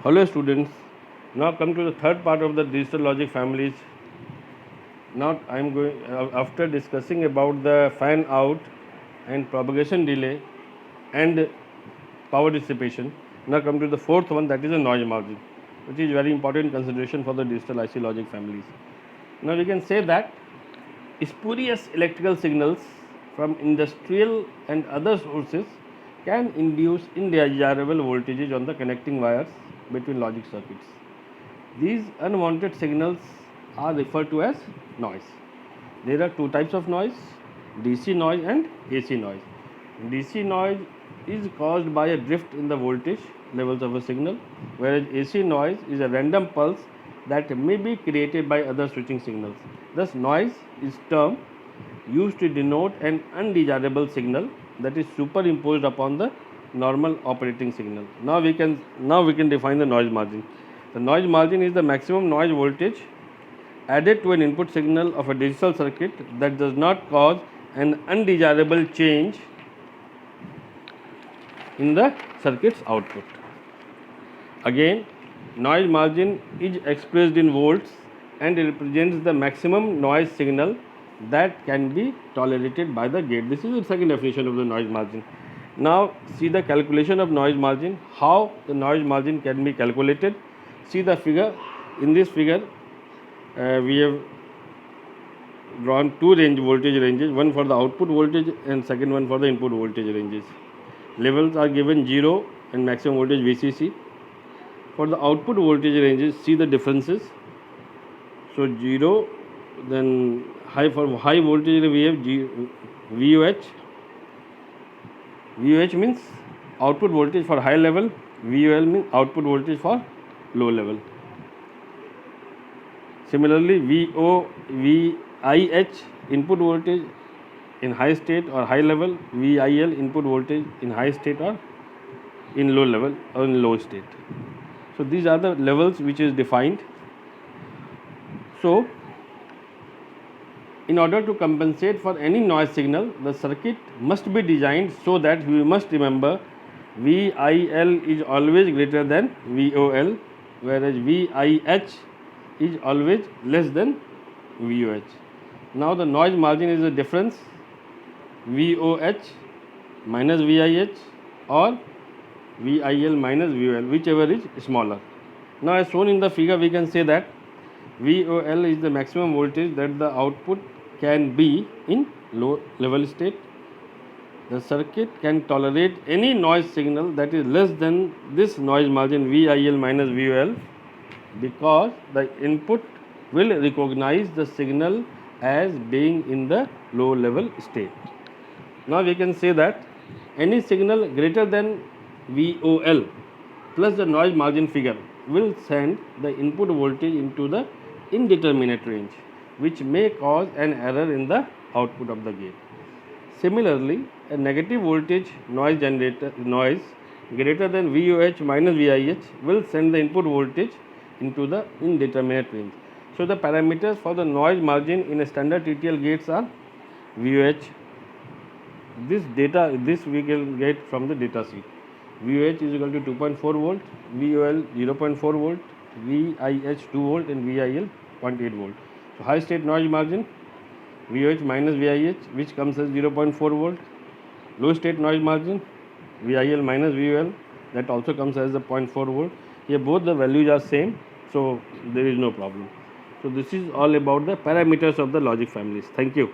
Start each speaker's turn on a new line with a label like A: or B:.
A: Hello students, now come to the third part of the digital logic families. Now I am going, after discussing about the fan out and propagation delay and power dissipation, now come to the fourth one, that is a noise margin, which is very important consideration for the digital IC logic families. Now we can say that spurious electrical signals from industrial and other sources can induce undesirable voltages on the connecting wires between logic circuits. These unwanted signals are referred to as noise. There are two types of noise, DC noise and AC noise. DC noise is caused by a drift in the voltage levels of a signal, whereas AC noise is a random pulse that may be created by other switching signals. Thus, noise is term used to denote an undesirable signal that is superimposed upon the normal operating signal. Now we can define the noise margin. The noise margin is the maximum noise voltage added to an input signal of a digital circuit that does not cause an undesirable change in the circuit's output. Again, noise margin is expressed in volts and represents the maximum noise signal that can be tolerated by the gate. This is the second definition of the noise margin. Now see the calculation of noise margin, how the noise margin can be calculated. See the figure. In this figure we have drawn two voltage ranges, one for the output voltage and second one for the input voltage ranges. Levels are given 0 and maximum voltage VCC. For the output voltage ranges, see the differences. So 0, then for high voltage we have VOH. VOH means output voltage for high level, VOL means output voltage for low level. Similarly, VIH input voltage in high state or high level, VIL input voltage in high state or in low level or in low state. So these are the levels which is defined. So in order to compensate for any noise signal, the circuit must be designed so that we must remember VIL is always greater than VOL, whereas VIH is always less than VOH. Now the noise margin is the difference VOH minus VIH or VIL minus VOL, whichever is smaller. Now as shown in the figure, we can say that VOL is the maximum voltage that the output can be in low level state. The circuit can tolerate any noise signal that is less than this noise margin VIL minus VOL, because the input will recognize the signal as being in the low level state. Now we can say that any signal greater than VOL plus the noise margin figure will send the input voltage into the indeterminate range, which may cause an error in the output of the gate. Similarly, a negative voltage noise greater than VOH minus VIH will send the input voltage into the indeterminate range. So the parameters for the noise margin in a standard TTL gates are VOH. This we can get from the data sheet. VOH is equal to 2.4 volt, VOL 0.4 volt, VIH 2 volt and VIL 0.8 volt. So high state noise margin VOH minus VIH, which comes as 0.4 volt. Low state noise margin VIL minus VOL, that also comes as the 0.4 volt. Here both the values are same, so there is no problem. So this is all about the parameters of the logic families. Thank you.